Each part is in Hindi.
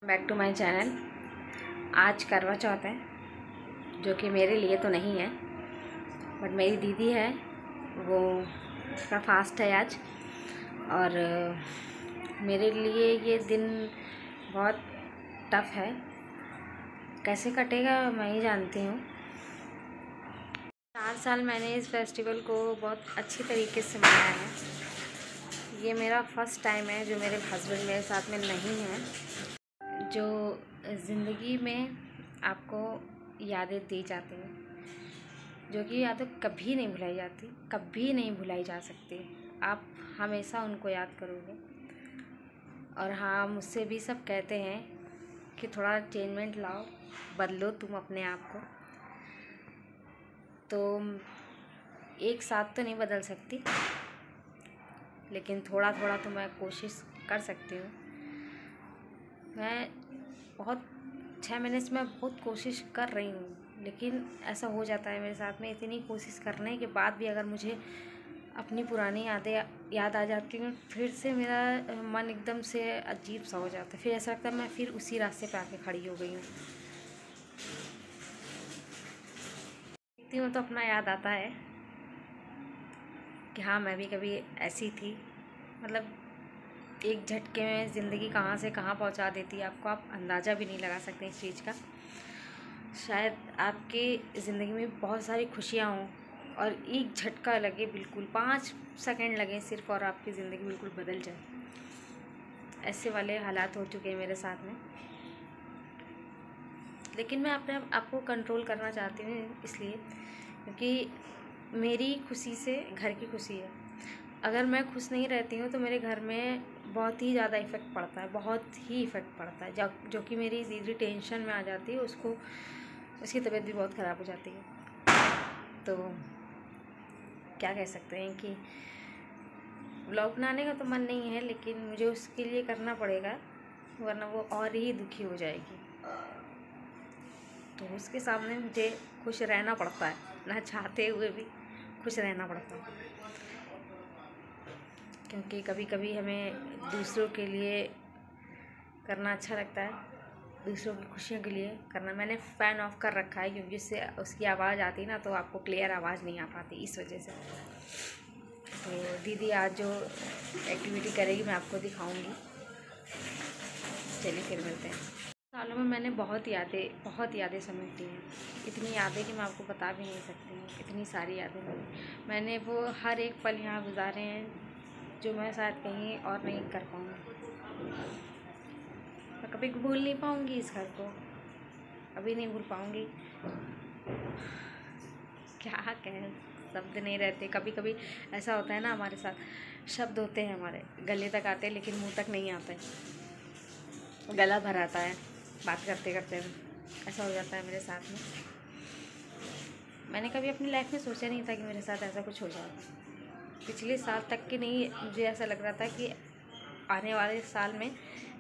Back to my channel. आज करवा चौथ है, जो कि मेरे लिए तो नहीं है, बट मेरी दीदी है, वो उसका फास्ट है आज। और मेरे लिए ये दिन बहुत टफ है। कैसे कटेगा मैं ही जानती हूँ। 4 साल मैंने इस फेस्टिवल को बहुत अच्छी तरीके से मनाया है। ये मेरा फर्स्ट टाइम है जो मेरे हस्बैंड मेरे साथ में नहीं है। जो ज़िंदगी में आपको यादें दी जाती हैं, जो कि यादें कभी नहीं भुलाई जाती, कभी नहीं भुलाई जा सकती। आप हमेशा उनको याद करोगे। और हाँ, मुझसे भी सब कहते हैं कि थोड़ा चेंजमेंट लाओ, बदलो तुम अपने आप को। तो एक साथ तो नहीं बदल सकती, लेकिन थोड़ा थोड़ा तो मैं कोशिश कर सकती हूँ। मैं बहुत 6 महीने से मैं बहुत कोशिश कर रही हूँ, लेकिन ऐसा हो जाता है मेरे साथ में। इतनी कोशिश करने के बाद भी अगर मुझे अपनी पुरानी यादें याद आ जाती हैं, फिर से मेरा मन एकदम से अजीब सा हो जाता है। फिर ऐसा लगता है मैं फिर उसी रास्ते पे आके खड़ी हो गई हूँ। देखती हूँ तो अपना याद आता है कि हाँ, मैं भी कभी ऐसी थी। मतलब एक झटके में ज़िंदगी कहाँ से कहाँ पहुँचा देती है आपको, आप अंदाज़ा भी नहीं लगा सकते इस चीज़ का। शायद आपकी ज़िंदगी में बहुत सारी खुशियाँ हों और एक झटका लगे, बिल्कुल 5 सेकंड लगे सिर्फ, और आपकी ज़िंदगी बिल्कुल बदल जाए। ऐसे वाले हालात हो चुके हैं मेरे साथ में। लेकिन मैं अपने आप को कंट्रोल करना चाहती हूँ, इसलिए क्योंकि मेरी खुशी से घर की खुशी है। अगर मैं खुश नहीं रहती हूँ तो मेरे घर में बहुत ही ज़्यादा इफ़ेक्ट पड़ता है, बहुत ही इफ़ेक्ट पड़ता है। जो कि मेरी दीदी टेंशन में आ जाती है, उसकी तबीयत भी बहुत ख़राब हो जाती है। तो क्या कह सकते हैं कि व्लॉग बनाने का तो मन नहीं है, लेकिन मुझे उसके लिए करना पड़ेगा, वरना वो और ही दुखी हो जाएगी। तो उसके सामने मुझे खुश रहना पड़ता है, ना चाहते हुए भी खुश रहना पड़ता है। क्योंकि कभी कभी हमें दूसरों के लिए करना अच्छा लगता है, दूसरों की खुशियों के लिए करना। मैंने फ़ैन ऑफ कर रखा है, क्योंकि उससे उसकी आवाज़ आती है ना, तो आपको क्लियर आवाज़ नहीं आ पाती, इस वजह से। तो दीदी आज जो एक्टिविटी करेगी मैं आपको दिखाऊंगी। चलिए फिर मिलते हैं। सालों में मैंने बहुत यादें समेटी हैं। इतनी यादें कि मैं आपको बता भी नहीं सकती हूँ। इतनी सारी यादें मैंने वो हर एक पल यहाँ गुजारे हैं, जो मैं शायद कहीं और नहीं कर पाऊँगी। मैं कभी भूल नहीं पाऊँगी इस घर को, कभी नहीं भूल पाऊँगी। क्या कहें, शब्द नहीं रहते। कभी कभी ऐसा होता है ना, हमारे साथ शब्द होते हैं, हमारे गले तक आते हैं लेकिन मुंह तक नहीं आते, गला भर आता है बात करते करते। ऐसा हो जाता है मेरे साथ में। मैंने कभी अपनी लाइफ में सोचा नहीं था कि मेरे साथ ऐसा कुछ हो जाएगा। पिछले साल तक के नहीं, मुझे ऐसा लग रहा था कि आने वाले साल में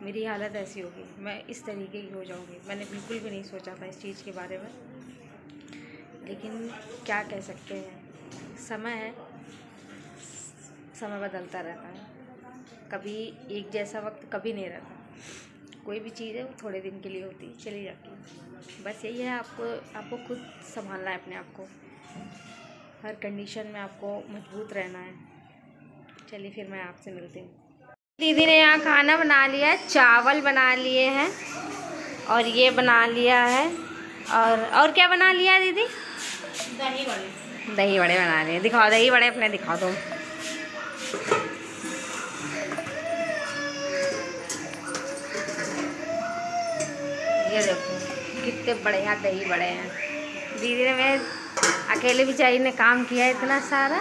मेरी हालत ऐसी होगी, मैं इस तरीके की हो जाऊंगी। मैंने बिल्कुल भी नहीं सोचा था इस चीज़ के बारे में, लेकिन क्या कह सकते हैं, समय है, समय बदलता रहता है। कभी एक जैसा वक्त कभी नहीं रहता। कोई भी चीज़ है वो थोड़े दिन के लिए होती है, चली जाती है। बस यही है, आपको खुद संभालना है अपने आप को। हर कंडीशन में आपको मजबूत रहना है। चलिए फिर मैं आपसे मिलती हूँ। दीदी ने यहाँ खाना बना लिया है, चावल बना लिए हैं और ये बना लिया है। और क्या बना लिया है दीदी? दही बड़े बना लिए। दिखाओ दही बड़े अपने, दिखाओ तुम। ये देखो कितने बढ़िया दही बड़े हैं। दीदी ने, मैं अकेले बेचारी ने काम किया इतना सारा।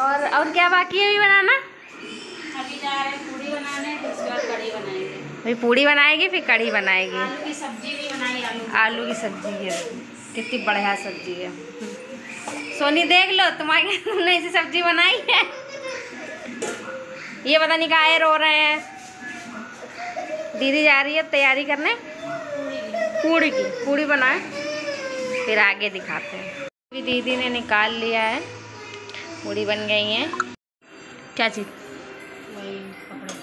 और क्या बाकी है अभी बनाना? अभी जा रहे हैं पूड़ी बनाने, फिर उसके बाद कढ़ी बनाएंगे। अभी पूड़ी बनाएगी, फिर कढ़ी बनाएगी। आलू की सब्जी भी बनाई। आलू की सब्जी है, कितनी बढ़िया सब्जी है। सोनी देख लो, तुमने ऐसी सब्जी बनाई है। ये पता नहीं काहे रो रहे हैं। दीदी जा रही है तैयारी करने पूड़ी की। पूड़ी बनाए, फिर आगे दिखाते हैं। अभी दीदी ने निकाल लिया है, पूड़ी बन गई है। क्या चीज़? वही कपड़े।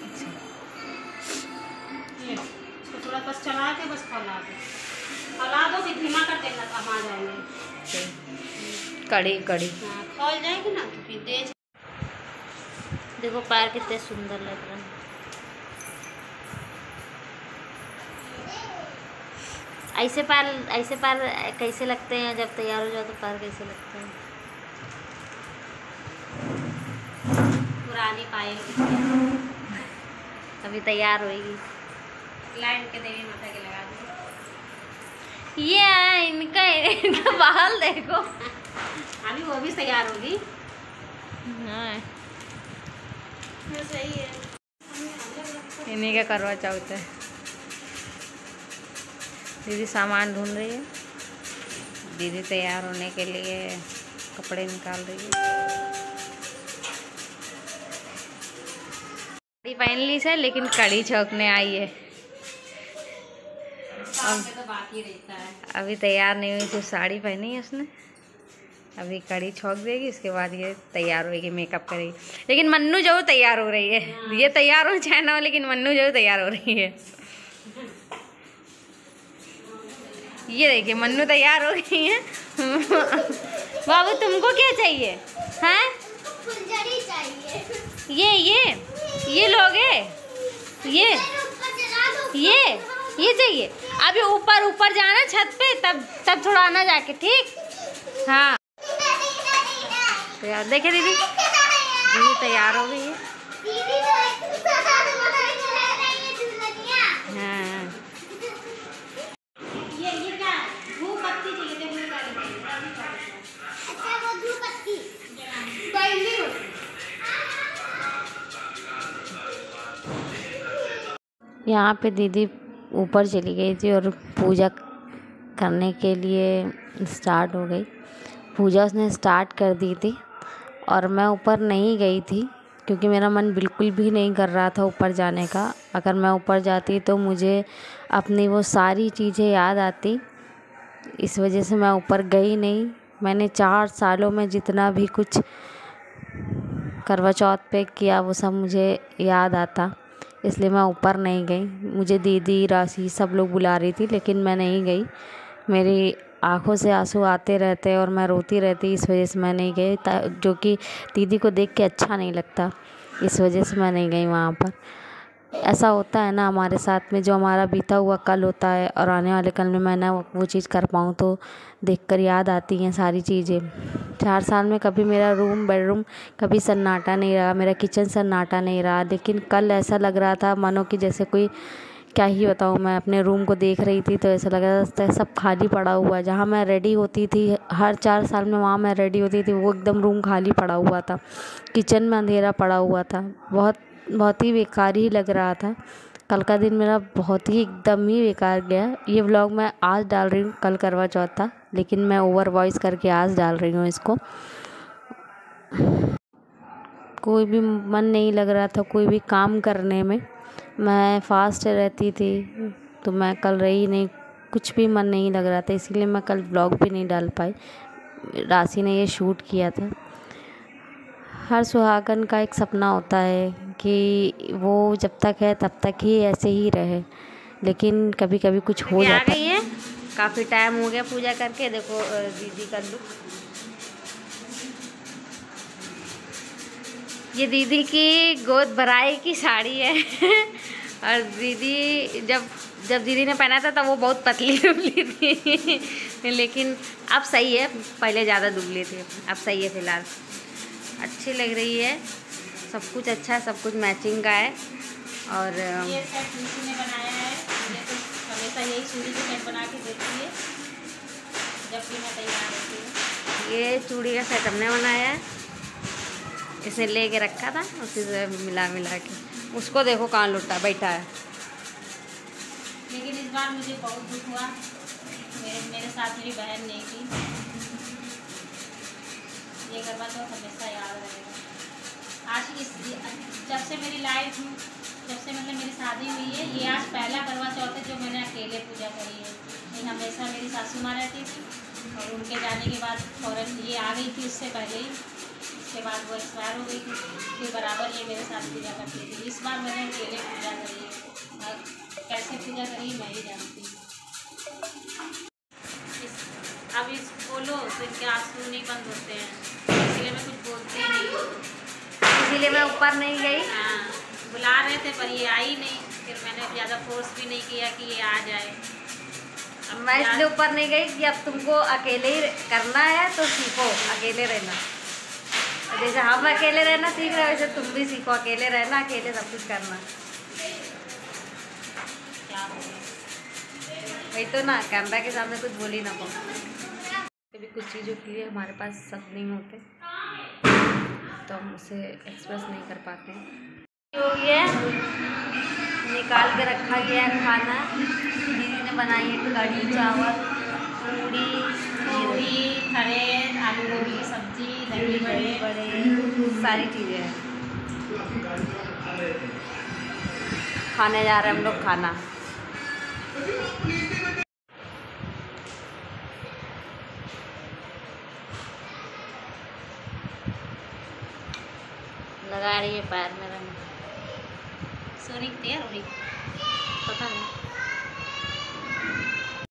अच्छा, बस चला के बस खौला दो फिर धीमा कर देना, तो हम आ जाएंगे। कड़ी कड़ी हाँ, खौल जाएगी ना तो फिर दे। देखो पैर कितने सुंदर लग रहे हैं। ऐसे पैर कैसे लगते हैं जब तैयार हो जाओ तो पैर कैसे लगते हैं? पुरानी पायल अभी तैयार होएगी। लाइन के देवी माता के लगा दो। ये है इनका बाल देखो। अभी वो भी तैयार होगी। हाँ सही है। इन्हीं का करवा चौथ है। दीदी सामान ढूंढ रही है। दीदी तैयार होने के लिए कपड़े निकाल रही है। साड़ी पहन ली से, लेकिन कड़ी छौंकने आई है। तो बाकी रहता है। अभी तैयार नहीं हुई, सिर्फ साड़ी पहनी है उसने। अभी कड़ी छौंक देगी, उसके बाद ये तैयार होगी, मेकअप करेगी। लेकिन मन्नू जरूर तैयार हो रही है। हाँ। ये तैयार हो चाहे ना हो, लेकिन मन्नू जरूर तैयार हो रही है। ये देखिए मन्नू तैयार हो गई है। बाबू तुमको क्या चाहिए? हैं? फुलझड़ी चाहिए। ये लोगे? ये चाहिए। अभी ऊपर जाना छत पे, तब थोड़ा आना जाके, ठीक? हाँ तो यार देखे दीदी तैयार हो गई है। हाँ ये क्या धूप पत्ती चाहिए? अच्छा वो धूप पत्ती यहाँ पे दीदी ऊपर चली गई थी और पूजा करने के लिए स्टार्ट हो गई। पूजा उसने स्टार्ट कर दी थी और मैं ऊपर नहीं गई थी क्योंकि मेरा मन बिल्कुल भी नहीं कर रहा था ऊपर जाने का। अगर मैं ऊपर जाती तो मुझे अपनी वो सारी चीज़ें याद आती, इस वजह से मैं ऊपर गई नहीं। मैंने 4 सालों में जितना भी कुछ करवा चौथ पे किया वो सब मुझे याद आता, इसलिए मैं ऊपर नहीं गई। मुझे दीदी राशि सब लोग बुला रही थी, लेकिन मैं नहीं गई। मेरी आँखों से आंसू आते रहते और मैं रोती रहती, इस वजह से मैं नहीं गई, जो कि दीदी को देख के अच्छा नहीं लगता, इस वजह से मैं नहीं गई वहाँ पर। ऐसा होता है ना हमारे साथ में, जो हमारा बीता हुआ कल होता है और आने वाले कल में मैं ना वो चीज़ कर पाऊँ तो देखकर याद आती हैं सारी चीज़ें। 4 साल में कभी मेरा बेडरूम कभी सन्नाटा नहीं रहा, मेरा किचन सन्नाटा नहीं रहा, लेकिन कल ऐसा लग रहा था मानो कि जैसे कोई, क्या ही बताऊँ, मैं अपने रूम को देख रही थी तो ऐसा लग रहा था सब खाली पड़ा हुआ है। जहाँ मैं रेडी होती थी हर 4 साल में, वहाँ मैं रेडी होती थी, वो एकदम रूम खाली पड़ा हुआ था, किचन में अंधेरा पड़ा हुआ था, बहुत ही बेकार ही लग रहा था। कल का दिन मेरा बहुत ही एकदम ही बेकार गया। ये व्लॉग मैं आज डाल रही हूँ, कल करवा चौथ था, लेकिन मैं ओवर वॉइस करके आज डाल रही हूँ इसको। कोई भी मन नहीं लग रहा था कोई भी काम करने में। मैं फास्ट रहती थी तो मैं कल रही नहीं, कुछ भी मन नहीं लग रहा था, इसीलिए मैं कल व्लॉग भी नहीं डाल पाई। राशि ने ये शूट किया था। हर सुहागन का एक सपना होता है कि वो जब तक है तब तक ही ऐसे ही रहे, लेकिन कभी कभी कुछ हो जाता है। काफ़ी टाइम हो गया पूजा करके। देखो दीदी का लुक, ये दीदी की गोद भराई की साड़ी है। और दीदी जब दीदी ने पहना था तब वो बहुत पतली दुबली थी, लेकिन अब सही है, पहले ज़्यादा दुबली थी, अब सही है फ़िलहाल, अच्छी लग रही है। सब कुछ अच्छा, सब कुछ मैचिंग का है। और ये सेट नीतू ने बनाया है। ये तो हमेशा यही चूड़ी का सेट बना के देती है जब भी मैं तैयार होती हूँ। ये चूड़ी का सेट हमने बनाया है, इसने ले के रखा था, उसी से मिला के। उसको देखो कहाँ लुटा बैठा है। लेकिन इस बार मुझे बहुत दुख हुआ, मेरे साथ मेरी बहन नहीं थी। ये करवा तो हमेशा याद रहेगा। आज जब से मेरी लाइफ, जब से मतलब मेरी शादी हुई है, ये आज पहला करवा चौथ है जो मैंने अकेले पूजा करी है। नहीं, हमेशा मेरी सासू माँ रहती थी और उनके जाने के बाद फ़ौरन ये आ गई थी, उससे पहले ही, उसके बाद वो एक्सपायर हो गई थी, फिर बराबर ये मेरे साथ पूजा करती थी। इस बार मैंने अकेले पूजा करी है। कैसे पूजा करी मैं ही जानती हूँ। अब इस बोलो तो इनके आंसू नहीं बंद होते हैं, इसलिए मैं कुछ बोलती नहीं, इसीलिए मैं ऊपर नहीं गई। हाँ बुला रहे थे पर ये आई नहीं, फिर मैंने ज़्यादा फोर्स भी नहीं किया कि ये आ जाए। मैं इसलिए ऊपर नहीं गई कि अब तुमको अकेले ही करना है तो सीखो अकेले रहना। जैसे हम अकेले रहना सीख रहे हैं वैसे तुम भी सीखो अकेले रहना, अकेले सब कुछ करना। क्या हो गया? वही तो ना, कैमरा के सामने कुछ बोली ना पाओ। कभी कुछ चीज़ों के लिए हमारे पास शब्द नहीं होते तो हम उसे एक्सप्रेस नहीं कर पाते हैं। हो गया, निकाल के रखा गया है खाना। दीदी ने बनाई है कढ़ी चावल, पूरी, खड़े आलू गोभी की सब्जी, दही बड़े, सारी चीज़ें हैं। खाने जा रहे हैं हम लोग खाना। लगा रही है पैर में रंग, सोनी तैयार हो रही, पता नहीं।